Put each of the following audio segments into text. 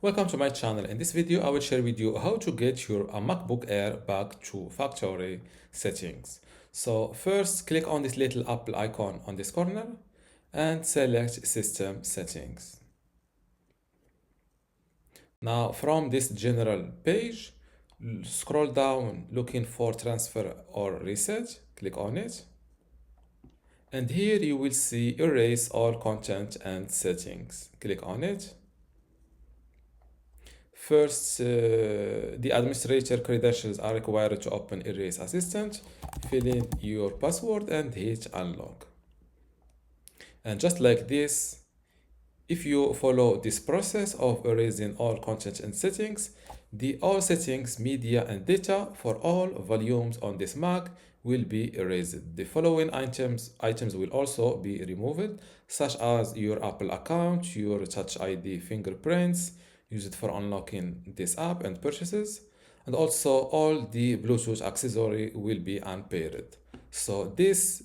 Welcome to my channel. In this video, I will share with you how to get your MacBook Air back to factory settings. So first, click on this little Apple icon on this corner and select System Settings. Now, from this general page, scroll down looking for Transfer or Reset. Click on it. And here you will see Erase all content and settings. Click on it. First, the administrator credentials are required to open Erase Assistant. Fill in your password and hit unlock. And just like this, if you follow this process of erasing all content and settings, all settings, media, and data for all volumes on this Mac will be erased. The following items will also be removed, such as your Apple account, your Touch ID fingerprints, use it for unlocking this app and purchases, and also all the Bluetooth accessory will be unpaired. So this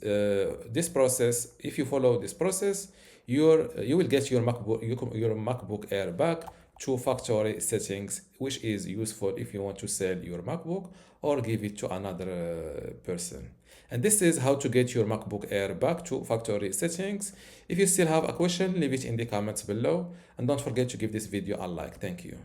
process, if you follow this process, you will get your MacBook Air back to factory settings, which is useful if you want to sell your MacBook or give it to another person. And this is how to get your MacBook Air back to factory settings. If you still have a question, leave it in the comments below, and don't forget to give this video a like. Thank you.